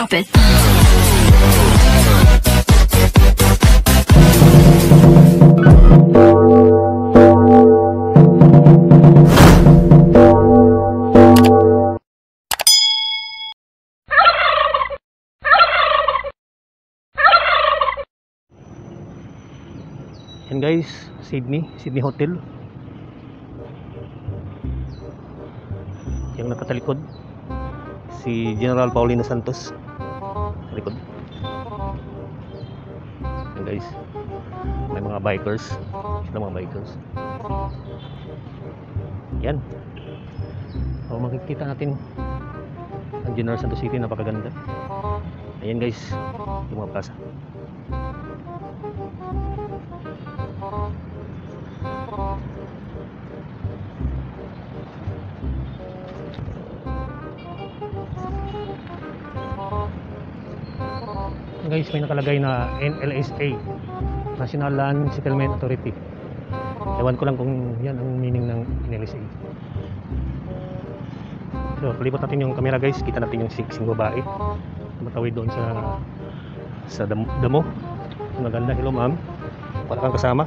Stop it. Yan guys, Sydney Hotel. Yung nakatalikod si General Paulino Santos sa likod. Yan guys, may mga bikers. Sila mga bikers. Yan. So makikita natin ang General Santos City, napakaganda. Ayan guys, yung mga plaza. Guys, may nakalagay na NLSA, National Land Settlement Authority. Ewan ko lang kung yan ang meaning ng NLSA. So, palipot natin yung camera guys. Kita natin yung siksing babae matawid doon sa damo. Maganda. Hello ma'am, para kang kasama.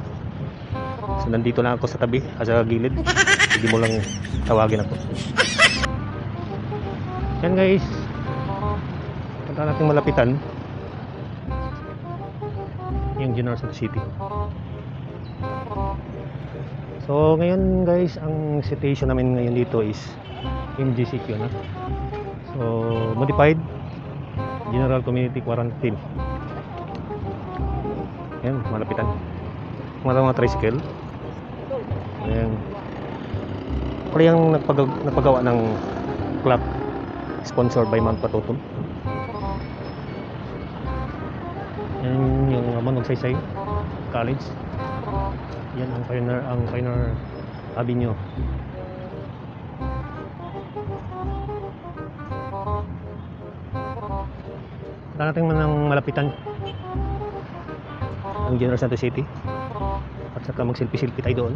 So, nandito lang ako sa tabi, sa gilid. Hindi mo lang tawagin ako. Yan guys, punta natin malapitan yung General Santos City. So ngayon guys, ang situation namin ngayon dito is MGCQ na. So modified General Community Quarantine. Yan, malapitan. Mga tricycle. Ayan. Pala yung nagpagawa ng club sponsored by Mount Patutum. Yan yung Magsaysay College. Yan ang Pioneer Avenue. Wala natin man ng malapitan ang General Santos City at saka mag selfie tayo doon.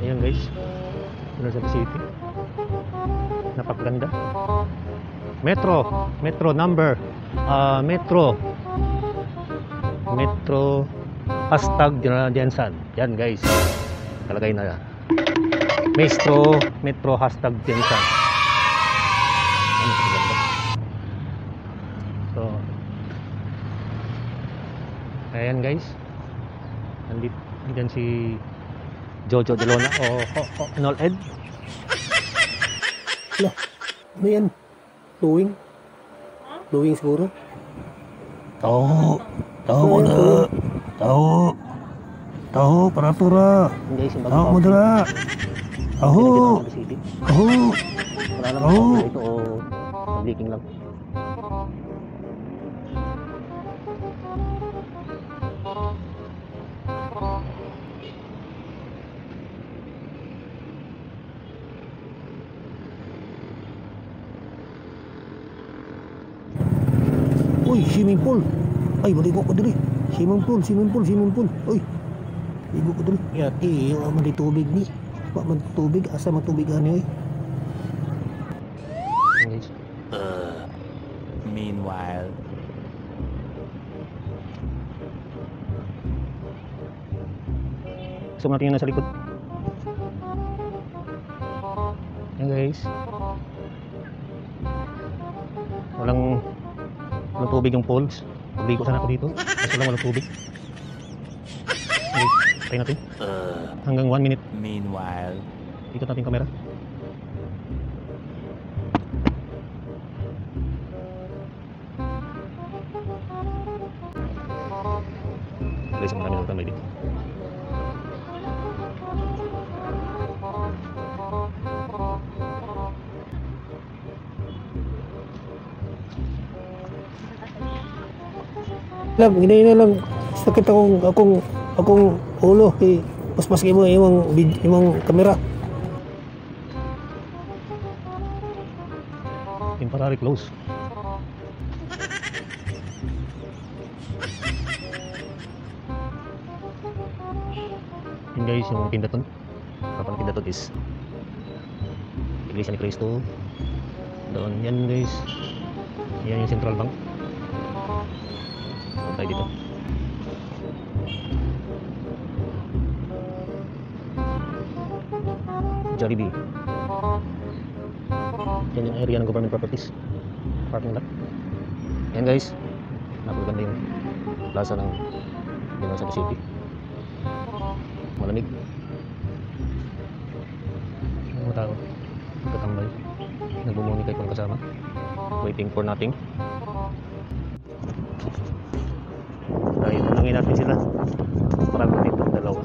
Ayan guys, General Santos City, napakaganda. Metro number Metro hashtag General Jensen. Yan guys, kalagay na Metro hashtag Jensen. So ayan guys, nandito si Jojo Delona o Nol Ed. Ano yan? Luwing siguro. Tahu mo na. Tahu para tura. Tahu mo na. Tahu. Wala naman ito o leaking lang. Uy, swimming pool. Ay, maligo ko diri. Swimming pool. Uy, ligo ko diri. Yati, yung man di tubig ni. Wa man tubig, asa man tubig ani oy. Meanwhile, gusto natin yung nasa likod. Yan guys, walang tubig yung pools. Ligo sana ako dito kasi walang tubig. Okay, try natin hanggang 1 minute. meanwhile, Ikot natin kamera. Guys, marami ng tambay dito. Hindi na lang sakit akong ulo kay paspas kay mo imong kamera. Temporary close. Yun guys, yung pindaton. Kapag pindaton is Iglesia ni Cristo. Doon yan guys. Yan yung Central Bank. Tayo dito. Jollibee. Yan yung area ng government properties. Parking lot. Yan guys. Napaganda yung plaza ng General Santos City. Malamig. Yung mga tao katambay, nagbumuni kayo kasama, waiting for nothing. Dahil tanungin natin sila, marami dito, dalawa.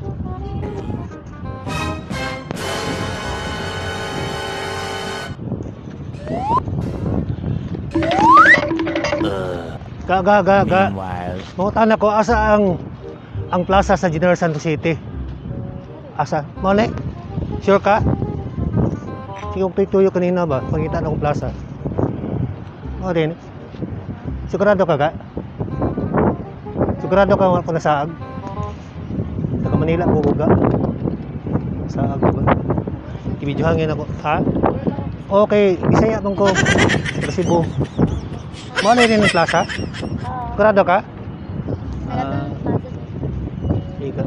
Meanwhile, Mangutan ako, asa ang plaza sa General Santos City? Asa? Mone? Sure ka? Sige, kung tuyo kanina ba? Pangita na akong plaza. O din. Sigurado ka ka? Sigurado ka kung nasaag? Taga Manila, bubuga. Saag ba? Ibidyohangin ako. Ha? Okay, Bisaya bang ko. Taga Cebu. Mone rin yung plaza? Sigurado ka? Sige ka.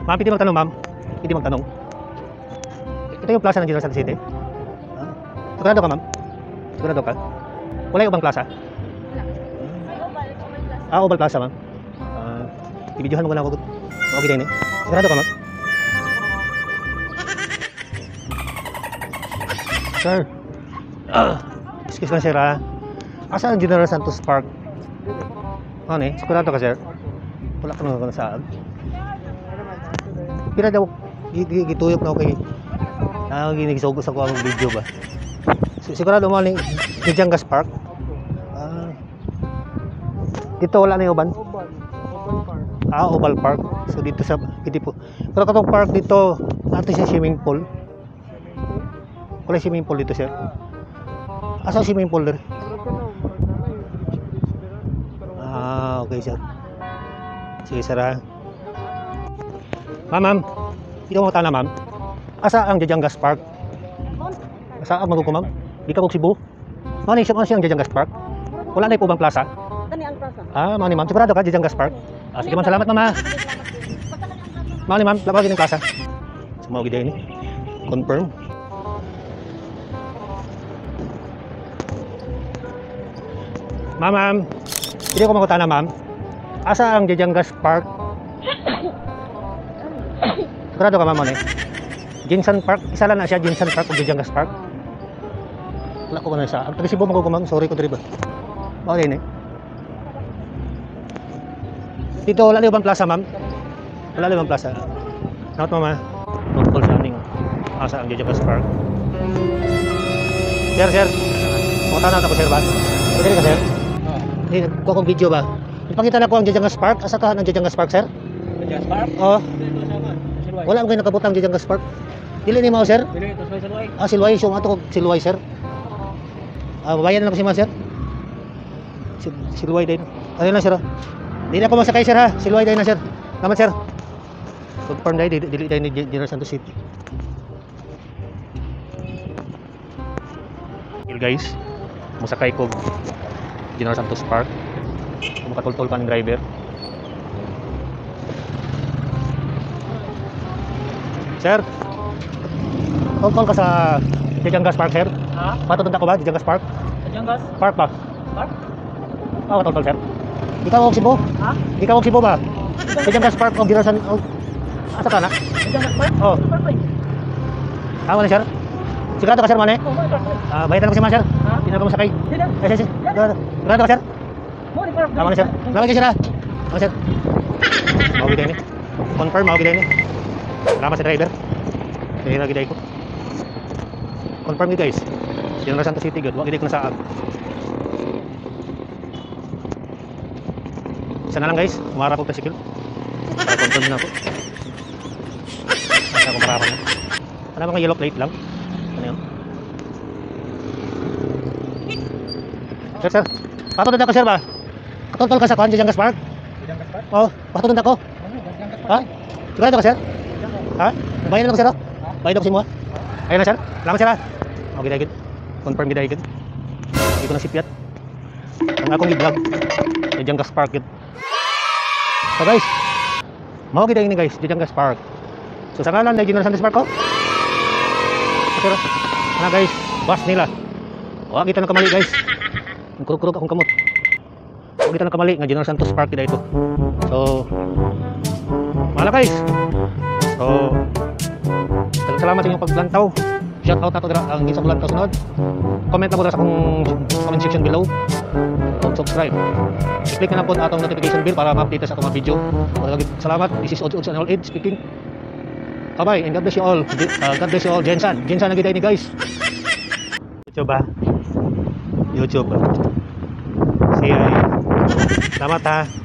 Ma'am, pwede magtanong ma'am? Pwede magtanong? Ito yung plaza ng General Santos City? Sigurado ka ma'am? Sigurado ka? Wala yung ibang plaza? Oval Plaza ma'am. Ibidyohan mo lang ako. Okay din eh. Sigurado ka ma'am? Sir. Excuse lang sir ha. Asa ang General Santos Park? Ano eh? Sigurado ka sir? Wala ka naman sa pila daw gituyok na ako kay ginigisugos ako ang video ba. Sigurado mo ni Jangas Park. Dito wala na yung uban. Oval Park. So dito sa pwede po. Pero katong park dito ato sa swimming pool. Wala swimming pool dito sir. Asa swimming pool der? Okay sir. Sige sir ha. Ma'am, ito mo tana ma'am. Asa ang Jajangas Park? Asa ang maguko ma'am? Di ka kong Cebu? Mani siya ang Jajangas Park? Wala na po bang plaza? Kani ang plaza. Mani ma'am, sigurado ka Jajangas Park? Sige ma'am, salamat ma'am. Mani ma'am, labas din ang plaza. Sumawag din ni. Confirm. Ma'am, hindi ko makutana ma'am. Asa ang Jajangas Park? Sigurado ka ma'am eh. Jinsan Park, isa lang na siya, Jinsan Park o Jajangas Park. Wala ko na sa. Ang taga-Cebu mo ko ma'am, sorry ko diri ba. Okay ni. Dito wala na ibang plaza ma'am. Wala na ibang plaza. Not mama. Tungkol sa aning asa ang Jajangas Park. Sir. Makutana ako sir ba? Pwede ka sir? Hindi, ko akong video ba? Ipakita na ko ang Jajangas Park. Asa ka ng Jajangas Park sir? Jajangas Park? Oo. Wala mo kayo nakabutang Jajangas Park. Dili ni mo sir? Dili, ito sa Silway. Silway. So ato ko Silway sir. Babayan na lang ko si ma sir. Silway din. Ano lang sir? Dili na ko masakay sir ha. Silway din na sir. Salamat sir. Confirm dahil dili din ni General Santos City. Here guys, musakay ko General Santos Park. Makatultol pa ng driver. Sir, tungkol ka sa Jajangas Park, sir? Ha? Matutunta ko ba, Jajangas Park? Jajangas Park ba? Park? Oo, tungkol, sir. Ikaw og Cebu? Ha? Ikaw og Cebu ba? Jajangas Park o Girasan o... Asa ka na? Jajangas Park? Oo. Park ba? Tama na, sir? Sigurado ka, sir, mane? Oh, may park ba? Bayan na ko si ma, sir. Ha? Hindi na ko masakay. Hindi na. Sige. Sigurado ka, sir? Mo ni park. Tama na, sir. Salamat kayo, sir, ha? Tama, sir. Mawag din, eh. Confirm, mawag din, eh. Salamat sa driver. Kaya nagiday ko. confirm ni guys. General Santos City gud, wa gid ko nasaag. Isa na lang guys, umara po tricycle. Para confirm na ako. Asa ko marapan na. Ano mga yellow plate lang? Ano yun? Sir. Patulad ako sir ba? Katulad ka sa kuhan, Jangas Park? Jangas Park? Oo, patulad ako. Jangas Ha? Sigurado ka sir? Ha? Bayan na ako sir? Bayan ako si mo? Ayun na sir? Salamat sir ha? Okay dahil. Confirm gid dahil. Hindi ko na sipyat. Ang akong i-vlog sa Jangas Park yun. So guys, mao gid ni guys, Jangas Park. So sa ngalan na General Santos Park ko. Pero ano guys, bus nila. Wa kita na kamali guys. Kuruk-kuruk akong kamot. Wa kita na kamali nga General Santos Park gid ito. So wala guys. So salamat sa inyong paglantaw. Shout out ato dira ang isa bulan kasunod. Comment na po sa akong comment section below. Kung subscribe. I-click na lang po ang atong notification bell para ma-update sa atong mga video. Salamat. This is Odds and All Age speaking. Bye-bye and God bless you all. God bless you all. Jensan na gid ni guys. YouTube ba? YouTube. Salamat ha.